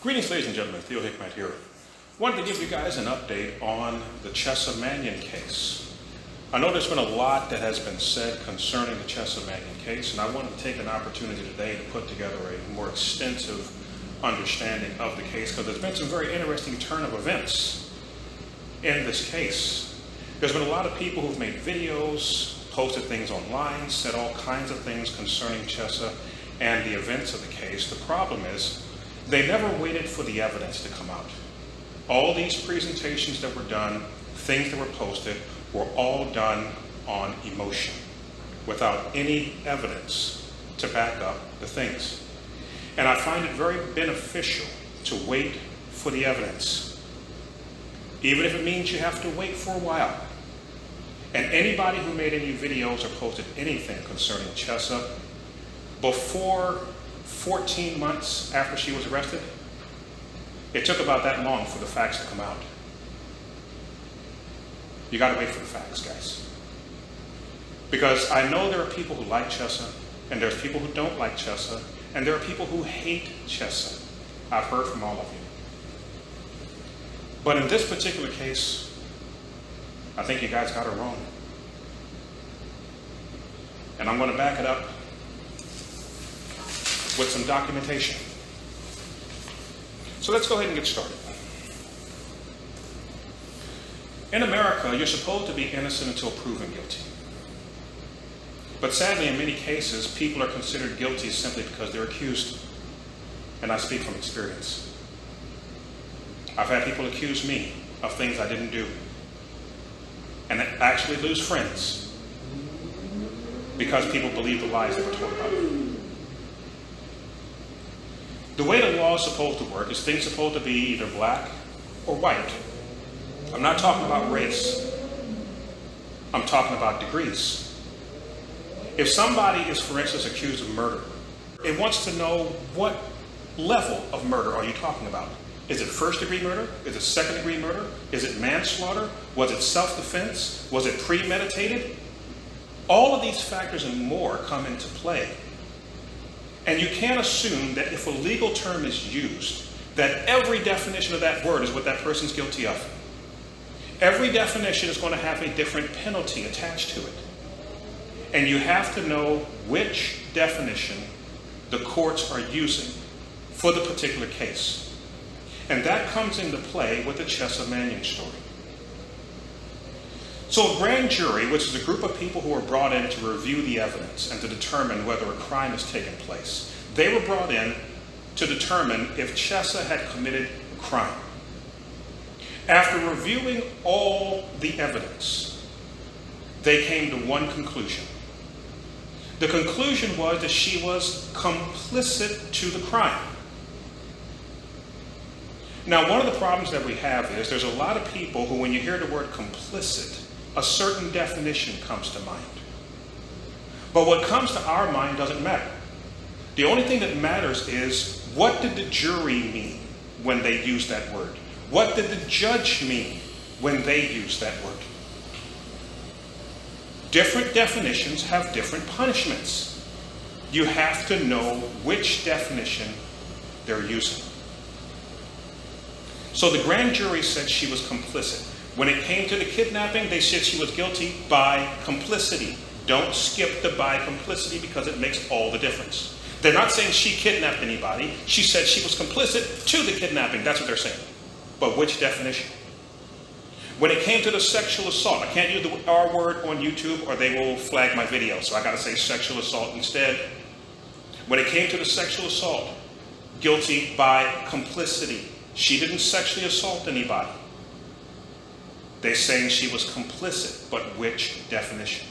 Greetings, ladies and gentlemen. Theo Hickman here. Wanted to give you guys an update on the Chessa Manion case. I know there's been a lot that has been said concerning the Chessa Manion case, and I wanted to take an opportunity today to put together a more extensive understanding of the case, because there's been some very interesting turn of events in this case. There's been a lot of people who've made videos, posted things online, said all kinds of things concerning Chessa and the events of the case. The problem is, they never waited for the evidence to come out. All these presentations that were done, things that were posted, were all done on emotion, without any evidence to back up the things. And I find it very beneficial to wait for the evidence, even if it means you have to wait for a while. And anybody who made any videos or posted anything concerning Chessa before 14 months after she was arrested, it took about that long for the facts to come out. You got to wait for the facts, guys. Because I know there are people who like Chessa, and there's people who don't like Chessa, and there are people who hate Chessa. I've heard from all of you. But in this particular case, I think you guys got it wrong. And I'm going to back it up with some documentation. So let's go ahead and get started. In America, you're supposed to be innocent until proven guilty. But sadly, in many cases, people are considered guilty simply because they're accused. And I speak from experience. I've had people accuse me of things I didn't do, and actually lose friends because people believe the lies they were told about me. The way the law is supposed to work is things supposed to be either black or white. I'm not talking about race. I'm talking about degrees. If somebody is, for instance, accused of murder, it wants to know what level of murder are you talking about. Is it first-degree murder? Is it second-degree murder? Is it manslaughter? Was it self-defense? Was it premeditated? All of these factors and more come into play. And you can't assume that if a legal term is used, that every definition of that word is what that person's guilty of. Every definition is going to have a different penalty attached to it. And you have to know which definition the courts are using for the particular case. And that comes into play with the Chessa Manion story. So a grand jury, which is a group of people who are brought in to review the evidence and to determine whether a crime has taken place, they were brought in to determine if Chessa had committed a crime. After reviewing all the evidence, they came to one conclusion. The conclusion was that she was complicit to the crime. Now, one of the problems that we have is there's a lot of people who, when you hear the word complicit, a certain definition comes to mind. But what comes to our mind doesn't matter. The only thing that matters is, what did the jury mean when they used that word? What did the judge mean when they used that word? Different definitions have different punishments. You have to know which definition they're using. So the grand jury said she was complicit. When it came to the kidnapping, they said she was guilty by complicity. Don't skip the by complicity, because it makes all the difference. They're not saying she kidnapped anybody. She said she was complicit to the kidnapping. That's what they're saying. But which definition? When it came to the sexual assault, I can't use the R word on YouTube or they will flag my video, so I got to say sexual assault instead. When it came to the sexual assault, guilty by complicity. She didn't sexually assault anybody. They're saying she was complicit, but which definition?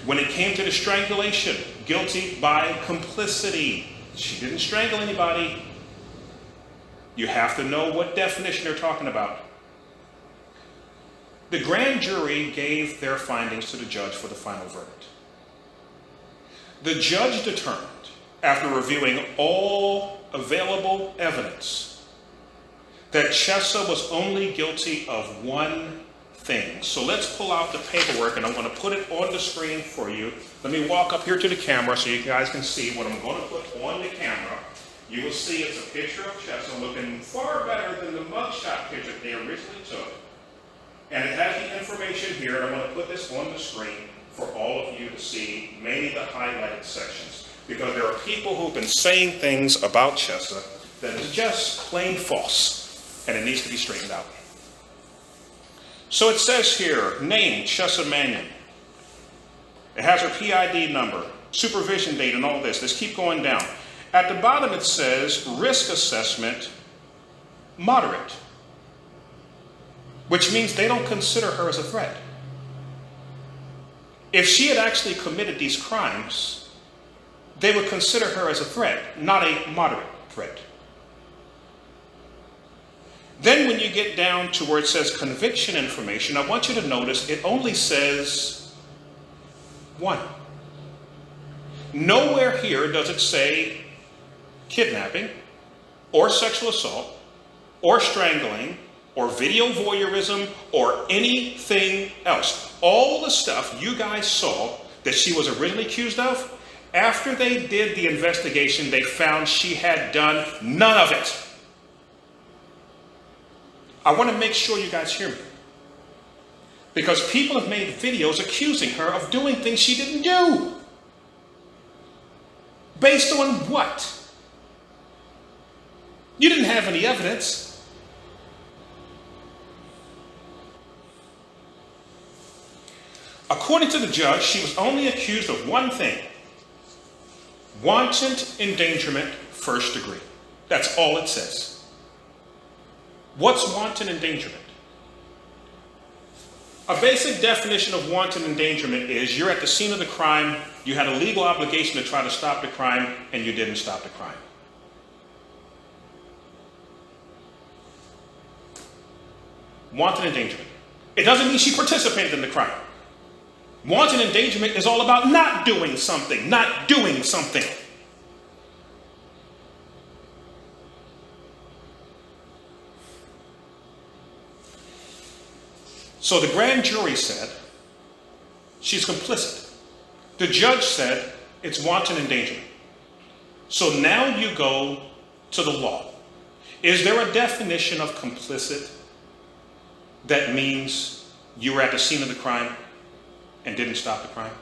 When it came to the strangulation, guilty by complicity. She didn't strangle anybody. You have to know what definition they're talking about. The grand jury gave their findings to the judge for the final verdict. The judge determined, after reviewing all available evidence, that Chessa was only guilty of one thing. So let's pull out the paperwork, and I'm going to put it on the screen for you. Let me walk up here to the camera so you guys can see what I'm going to put on the camera. you will see it's a picture of Chessa looking far better than the mugshot picture they originally took. And it has the information here, and I'm going to put this on the screen for all of you to see, mainly the highlighted sections. Because there are people who've been saying things about Chessa that is just plain false, and it needs to be straightened out. So it says here, name, Chessa Manion. It has her PID number, supervision date, and all this. Let's keep going down. At the bottom it says, risk assessment, moderate. Which means they don't consider her as a threat. If she had actually committed these crimes, they would consider her as a threat, not a moderate threat. Then when you get down to where it says conviction information, I want you to notice it only says 1. Nowhere here does it say kidnapping, or sexual assault, or strangling, or video voyeurism, or anything else. All the stuff you guys saw that she was originally accused of, after they did the investigation, they found she had done none of it. I want to make sure you guys hear me. Because people have made videos accusing her of doing things she didn't do. Based on what? You didn't have any evidence. According to the judge, she was only accused of one thing: wanton endangerment, first degree. That's all it says. What's wanton endangerment? A basic definition of wanton endangerment is you're at the scene of the crime, you had a legal obligation to try to stop the crime, and you didn't stop the crime. Wanton endangerment. It doesn't mean she participated in the crime. Wanton endangerment is all about not doing something, not doing something. So the grand jury said she's complicit. The judge said it's wanton endangerment. So now you go to the law. Is there a definition of complicit that means you were at the scene of the crime and didn't stop the crime?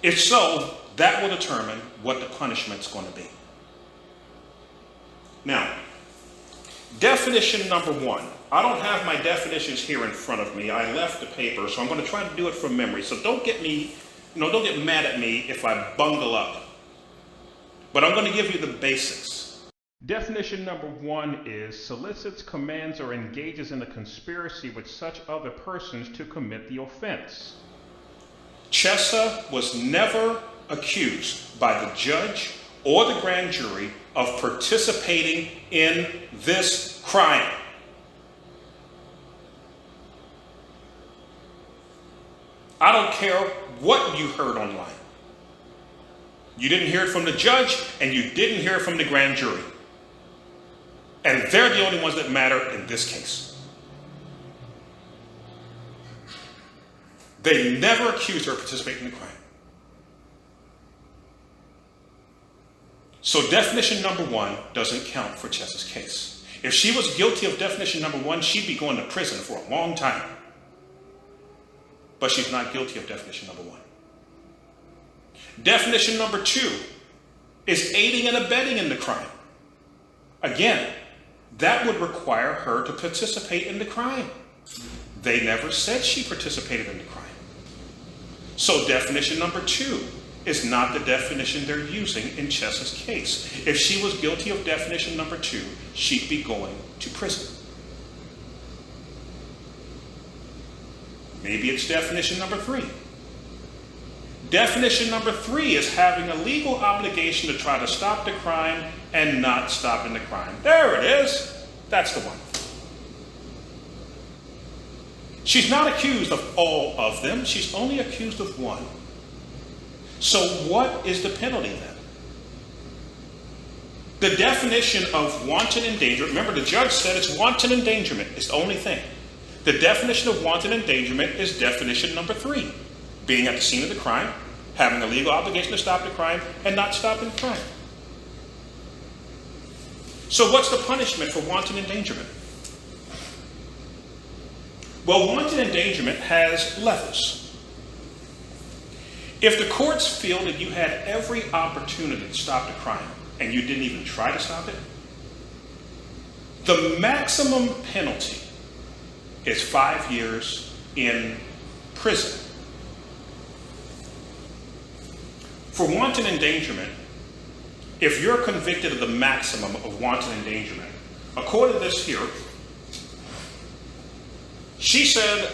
If so, that will determine what the punishment's going to be. Now, definition number 1. I don't have my definitions here in front of me. I left the paper, so I'm going to try to do it from memory. So don't get mad at me if I bungle up. But I'm going to give you the basics. Definition number 1 is solicits, commands, or engages in a conspiracy with such other persons to commit the offense. Chessa was never accused by the judge or the grand jury of participating in this crime. I don't care what you heard online. You didn't hear it from the judge, and you didn't hear it from the grand jury. And they're the only ones that matter in this case. They never accused her of participating in the crime. So definition number 1 doesn't count for Chessa's case. If she was guilty of definition number 1, she'd be going to prison for a long time. But she's not guilty of definition number 1. Definition number 2 is aiding and abetting in the crime. Again, that would require her to participate in the crime. They never said she participated in the crime. So definition number 2 is not the definition they're using in Chessa's case. If she was guilty of definition number 2, she'd be going to prison. Maybe it's definition number 3. Definition number 3 is having a legal obligation to try to stop the crime and not stopping the crime. There it is. That's the one. She's not accused of all of them. She's only accused of one. So what is the penalty then? The definition of wanton endangerment, remember the judge said it's wanton endangerment. It's the only thing. The definition of wanton endangerment is definition number 3. Being at the scene of the crime, having a legal obligation to stop the crime, and not stopping the crime. So what's the punishment for wanton endangerment? Well, wanton endangerment has levels. If the courts feel that you had every opportunity to stop the crime and you didn't even try to stop it, the maximum penalty is 5 years in prison. For wanton endangerment, if you're convicted of the maximum of wanton endangerment, according to this here, she said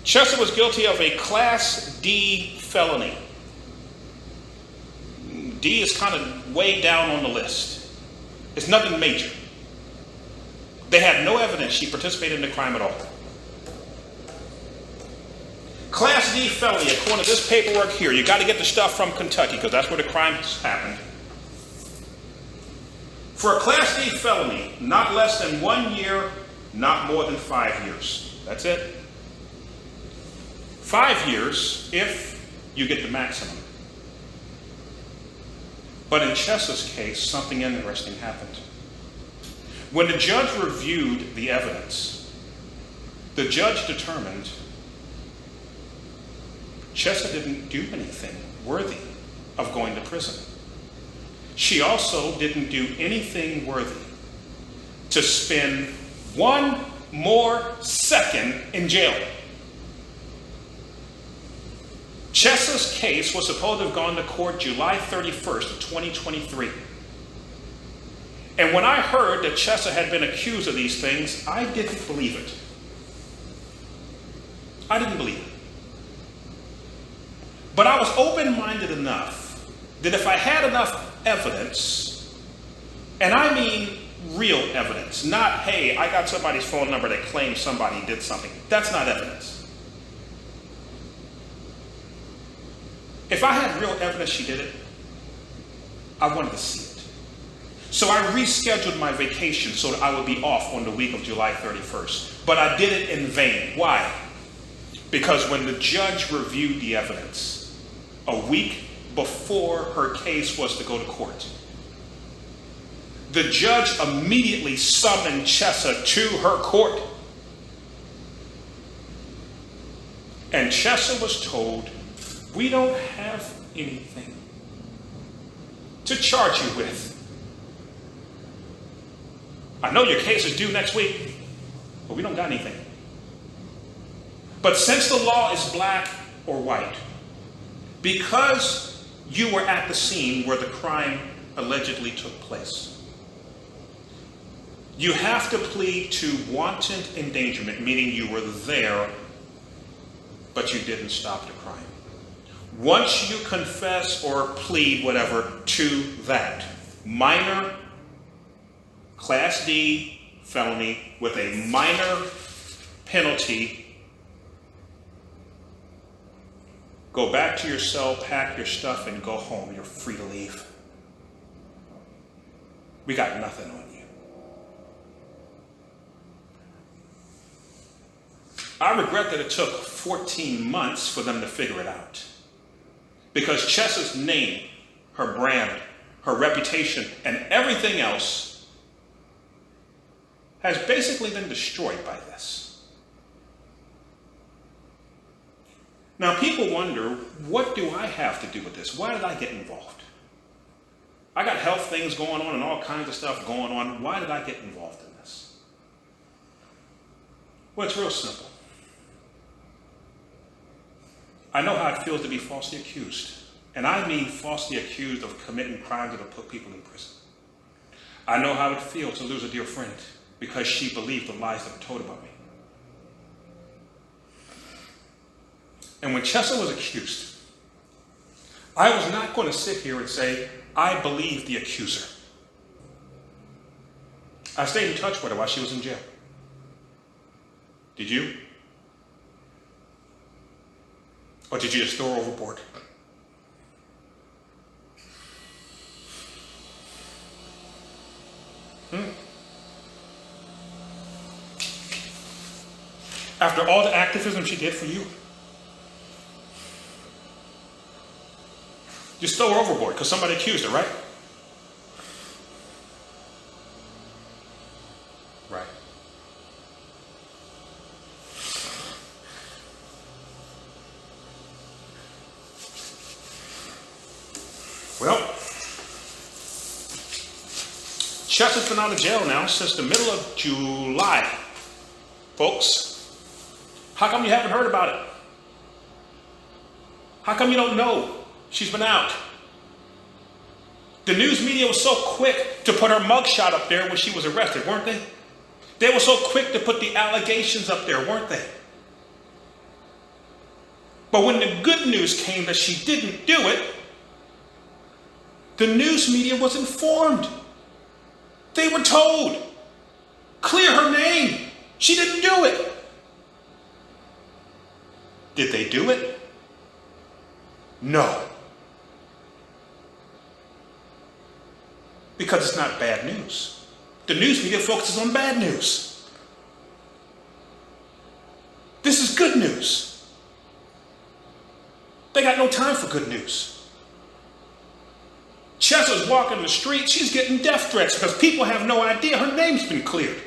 Chessa was guilty of a Class D felony. D is kind of way down on the list. It's nothing major. They had no evidence she participated in the crime at all. Class D felony, according to this paperwork here, you got to get the stuff from Kentucky because that's where the crime happened. For a Class D felony, not less than 1 year, not more than 5 years. That's it. 5 years if you get the maximum. But in Chessa's case, something interesting happened. When the judge reviewed the evidence, the judge determined Chessa didn't do anything worthy of going to prison. She also didn't do anything worthy to spend one more second in jail. Chessa's case was supposed to have gone to court July 31st of 2023. And when I heard that Chessa had been accused of these things, I didn't believe it. I didn't believe it. But I was open-minded enough that if I had enough evidence, and I mean real evidence, not, hey, I got somebody's phone number that claims somebody did something. That's not evidence. If I had real evidence she did it, I wanted to see it. So I rescheduled my vacation so that I would be off on the week of July 31st. But I did it in vain. Why? Because when the judge reviewed the evidence, a week before her case was to go to court, the judge immediately summoned Chessa to her court. And Chessa was told, we don't have anything to charge you with. I know your case is due next week, but we don't got anything. But since the law is black or white, because you were at the scene where the crime allegedly took place, you have to plead to wanton endangerment, meaning you were there, but you didn't stop the crime. Once you confess or plead whatever to that minor Class D felony with a minor penalty, go back to your cell, pack your stuff, and go home. You're free to leave. We got nothing on you. I regret that it took 14 months for them to figure it out. Because Chessa's name, her brand, her reputation, and everything else has basically been destroyed by this. Now, people wonder, what do I have to do with this? Why did I get involved? I got health things going on and all kinds of stuff going on. Why did I get involved in this? Well, it's real simple. I know how it feels to be falsely accused. And I mean falsely accused of committing crimes that have put people in prison. I know how it feels to lose a dear friend because she believed the lies that were told about me. And when Chessa was accused, I was not going to sit here and say, I believe the accuser. I stayed in touch with her while she was in jail. Did you? Or did you just throw her overboard? After all the activism she did for you, just throw her overboard because somebody accused her, right? Chessa's been out of jail now since the middle of July. Folks, how come you haven't heard about it? How come you don't know she's been out? The news media was so quick to put her mugshot up there when she was arrested, weren't they? They were so quick to put the allegations up there, weren't they? But when the good news came that she didn't do it, the news media was informed. They were told, clear her name. She didn't do it. Did they do it? No. Because it's not bad news. The news media focuses on bad news. This is good news. They got no time for good news. Chessa's walking the street, she's getting death threats because people have no idea her name's been cleared.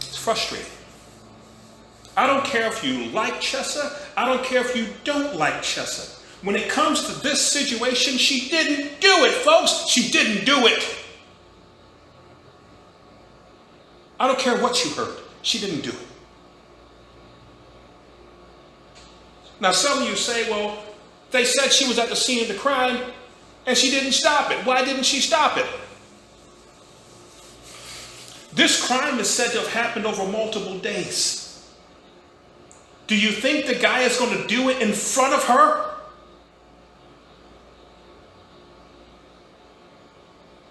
It's frustrating. I don't care if you like Chessa, I don't care if you don't like Chessa. When it comes to this situation, she didn't do it, folks. She didn't do it. I don't care what you heard. She didn't do it. Now some of you say, well, they said she was at the scene of the crime and she didn't stop it. Why didn't she stop it? This crime is said to have happened over multiple days. Do you think the guy is going to do it in front of her?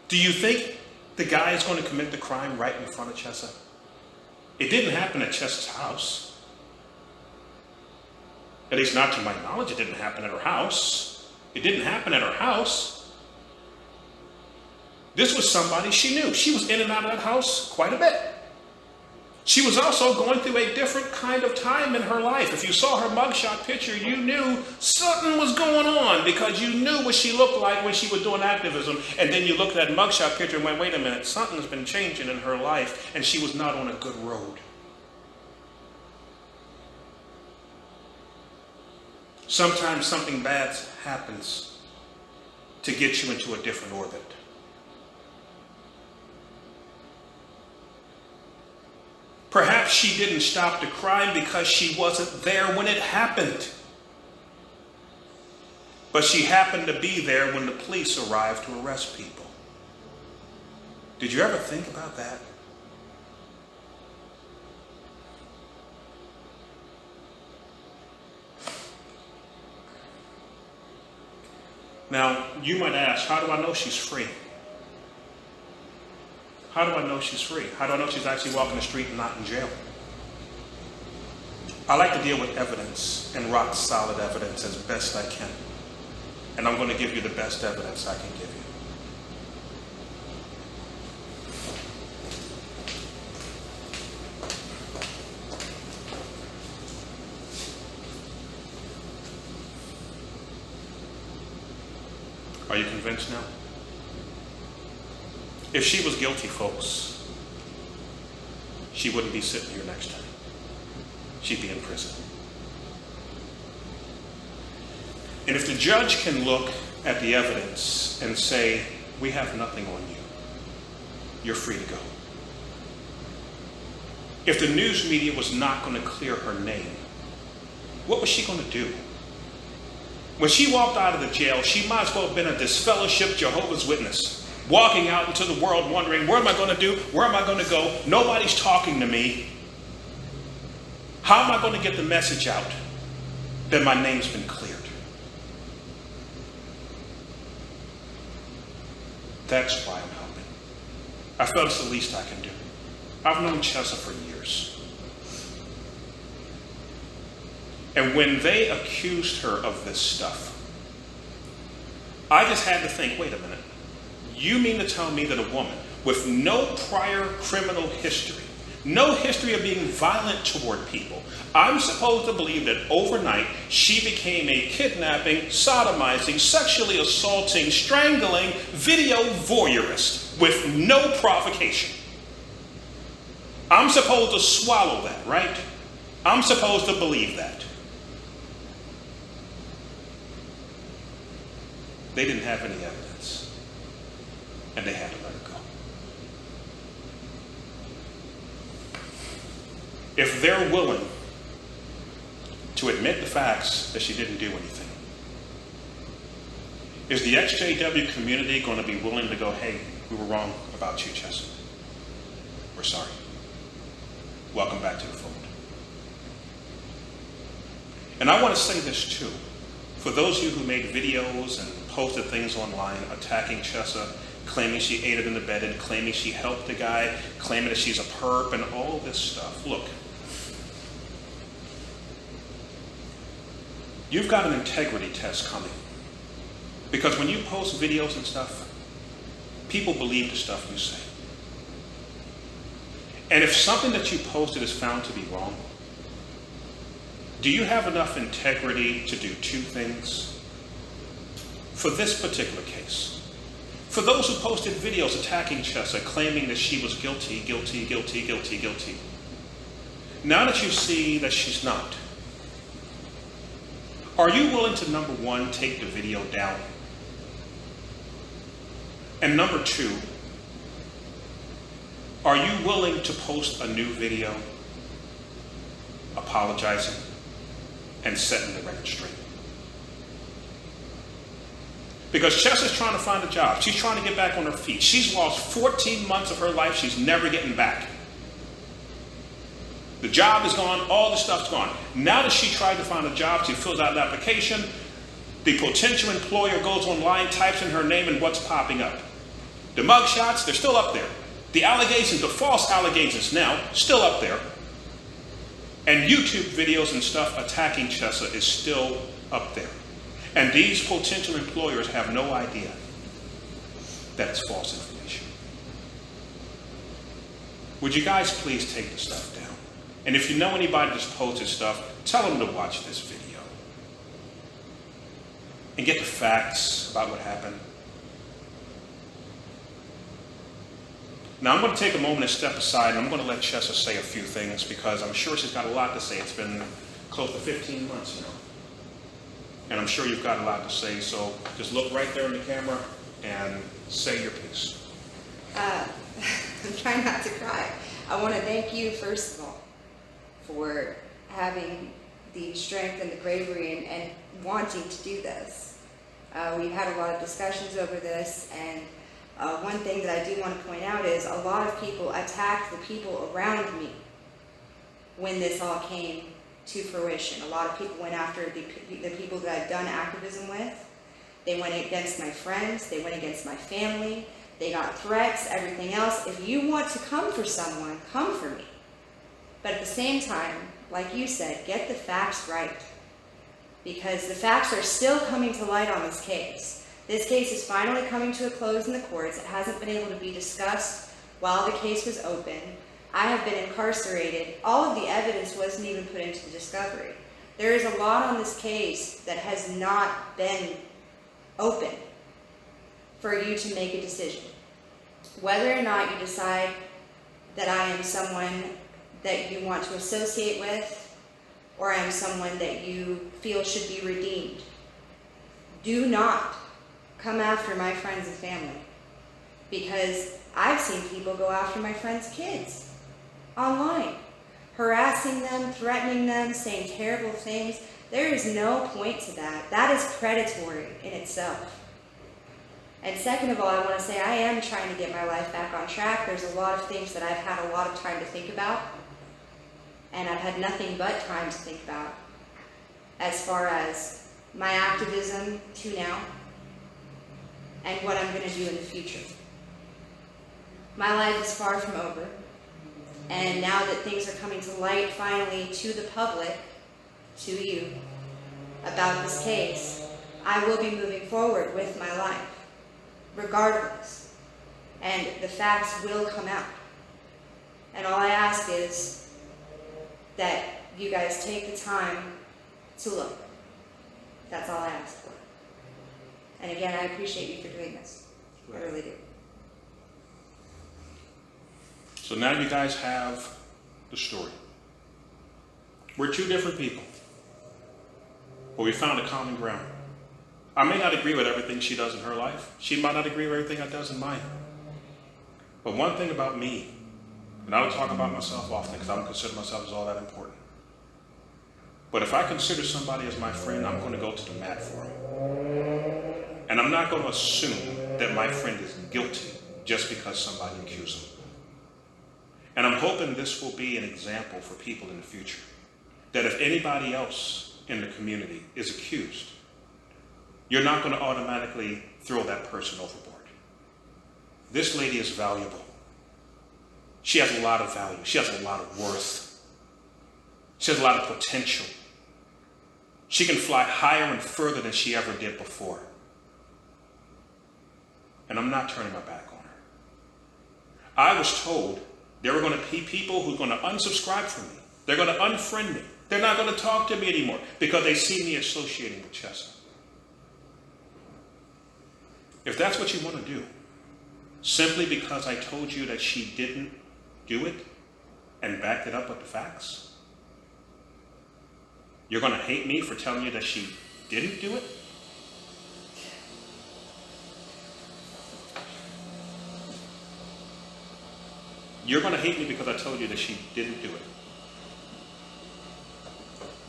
Do you think the guy is going to commit the crime right in front of Chessa? It didn't happen at Chessa's house. At least not to my knowledge, it didn't happen at her house. It didn't happen at her house. This was somebody she knew. She was in and out of that house quite a bit. She was also going through a different kind of time in her life. If you saw her mugshot picture, you knew something was going on because you knew what she looked like when she was doing activism. And then you looked at that mugshot picture and went, wait a minute, something's been changing in her life and she was not on a good road. Sometimes something bad happens to get you into a different orbit. Perhaps she didn't stop the crime because she wasn't there when it happened. But she happened to be there when the police arrived to arrest people. Did you ever think about that? Now, you might ask, how do I know she's free? How do I know she's free? How do I know she's actually walking the street and not in jail? I like to deal with evidence and rock solid evidence as best I can. And I'm going to give you the best evidence I can give you. Are you convinced now? If she was guilty, folks, she wouldn't be sitting here next to me. She'd be in prison. And if the judge can look at the evidence and say, we have nothing on you, you're free to go. If the news media was not going to clear her name, what was she going to do? When she walked out of the jail, she might as well have been a disfellowship Jehovah's Witness, walking out into the world wondering, what am I going to do? Where am I going to go? Nobody's talking to me. How am I going to get the message out that my name's been cleared? That's why I'm helping. I felt it's the least I can do. I've known Chessa for years. And when they accused her of this stuff, I just had to think, wait a minute. You mean to tell me that a woman with no prior criminal history, no history of being violent toward people, I'm supposed to believe that overnight she became a kidnapping, sodomizing, sexually assaulting, strangling video voyeurist with no provocation? I'm supposed to swallow that, right? I'm supposed to believe that. They didn't have any evidence, and they had to let it go. If they're willing to admit the facts that she didn't do anything, is the XJW community going to be willing to go, hey, we were wrong about you, Chessa. We're sorry. Welcome back to the fold. And I want to say this too. For those of you who made videos and posted things online attacking Chessa, claiming she aided and abetted, claiming she helped the guy, claiming that she's a perp and all this stuff. Look, you've got an integrity test coming. Because when you post videos and stuff, people believe the stuff you say. And if something that you posted is found to be wrong, do you have enough integrity to do two things? For this particular case, for those who posted videos attacking Chessa, claiming that she was guilty, guilty, guilty, guilty, guilty, now that you see that she's not, are you willing to, number one, take the video down? And number two, are you willing to post a new video apologizing and setting the record straight? Because Chessa's trying to find a job. She's trying to get back on her feet. She's lost 14 months of her life. She's never getting back. The job is gone. All the stuff's gone. Now that she tried to find a job, she fills out an application. The potential employer goes online, types in her name, and what's popping up? The mug shots, they're still up there. The allegations, the false allegations now, still up there. And YouTube videos and stuff attacking Chessa is still up there. And these potential employers have no idea that it's false information. Would you guys please take the stuff down? And if you know anybody that's posted stuff, tell them to watch this video and get the facts about what happened. Now I'm going to take a moment and step aside, and I'm going to let Chessa say a few things because I'm sure she's got a lot to say. It's been close to 15 months now. And I'm sure you've got a lot to say, so just look right there in the camera and say your piece. I'm trying not to cry. I want to thank you, first of all, for having the strength and the bravery and wanting to do this. We've had a lot of discussions over this, and one thing that I do want to point out is a lot of people attacked the people around me when this all came to fruition. A lot of people went after the people that I've done activism with. They went against my friends. They went against my family. They got threats, everything else. If you want to come for someone, come for me. But at the same time, like you said, get the facts right. Because the facts are still coming to light on this case. This case is finally coming to a close in the courts. It hasn't been able to be discussed while the case was open. I have been incarcerated. All of the evidence wasn't even put into the discovery. There is a lot on this case that has not been open for you to make a decision. Whether or not you decide that I am someone that you want to associate with, or I am someone that you feel should be redeemed, do not come after my friends and family. Because I've seen people go after my friends' kids online, harassing them, threatening them, saying terrible things. There is no point to that. That is predatory in itself. And second of all, I want to say I am trying to get my life back on track. There's a lot of things that I've had a lot of time to think about, and I've had nothing but time to think about as far as my activism to now and what I'm going to do in the future. My life is far from over, and now that things are coming to light finally to the public, to you, about this case, I will be moving forward with my life, regardless, and the facts will come out. And all I ask is that you guys take the time to look. That's all I ask for. And again, I appreciate you for doing this. I really do. So now you guys have the story. We're two different people, but we found a common ground. I may not agree with everything she does in her life. She might not agree with everything I does in mine. But one thing about me, and I don't talk about myself often because I don't consider myself as all that important. But if I consider somebody as my friend, I'm going to go to the mat for him. And I'm not going to assume that my friend is guilty just because somebody accused him. And I'm hoping this will be an example for people in the future. That if anybody else in the community is accused, you're not going to automatically throw that person overboard. This lady is valuable. She has a lot of value. She has a lot of worth. She has a lot of potential. She can fly higher and further than she ever did before. And I'm not turning my back on her. I was told there were going to be people who are going to unsubscribe from me. They're going to unfriend me. They're not going to talk to me anymore because they see me associating with Chessa. If that's what you want to do, simply because I told you that she didn't do it and backed it up with the facts, you're going to hate me for telling you that she didn't do it? You're going to hate me because I told you that she didn't do it.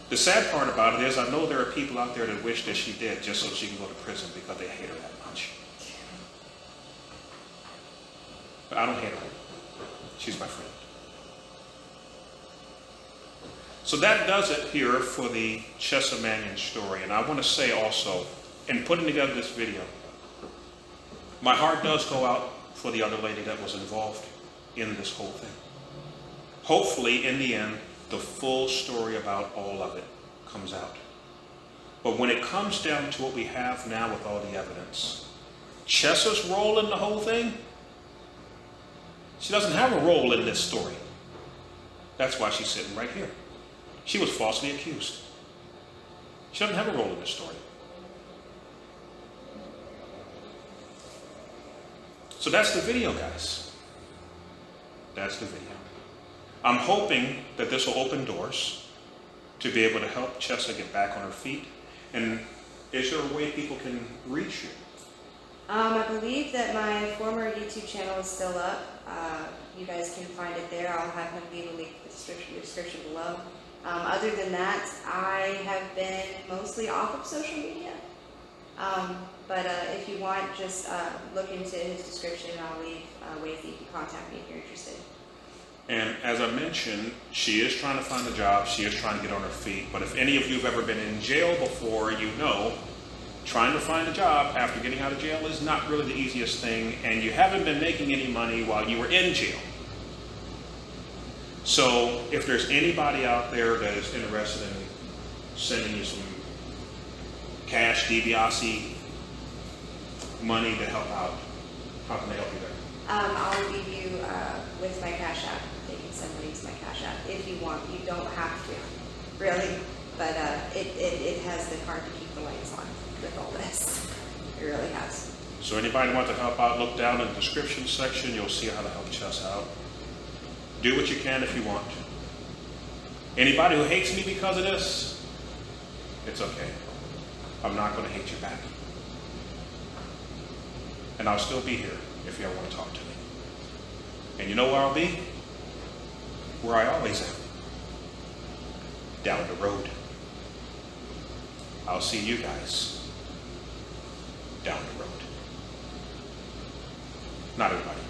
The sad part about it is I know there are people out there that wish that she did just so she can go to prison because they hate her that much. But I don't hate her. She's my friend. So that does it here for the Chessa Manion story. And I want to say also, in putting together this video, my heart does go out for the other lady that was involved in this whole thing. Hopefully, in the end, the full story about all of it comes out. But when it comes down to what we have now with all the evidence, Chessa's role in the whole thing, she doesn't have a role in this story. That's why she's sitting right here. She was falsely accused. She doesn't have a role in this story. So that's the video, guys. That's the video. I'm hoping that this will open doors to be able to help Chessa get back on her feet. And is there a way people can reach you? I believe that my former YouTube channel is still up. You guys can find it there. I'll have him leave a link in the description below. Other than that, I have been mostly off of social media. But if you want, just look into his description and I'll leave ways that you can contact me if you're interested. And as I mentioned, she is trying to find a job. She is trying to get on her feet. But if any of you have ever been in jail before, you know, trying to find a job after getting out of jail is not really the easiest thing. And you haven't been making any money while you were in jail. So if there's anybody out there that is interested in sending you some cash, DiBiase money to help out, how can they help you there? I'll leave you with my CASHAPP. They can send money to my CASHAPP if you want. You don't have to, really. But it has been hard to keep the lights on with all this. It really has. So anybody wants to help out, look down in the description section. You'll see how to help Chessa out. Do what you can if you want. Anybody who hates me because of this, it's okay. I'm not going to hate you back. And I'll still be here if you ever want to talk to me. And you know where I'll be? Where I always am. Down the road. I'll see you guys down the road. Not everybody.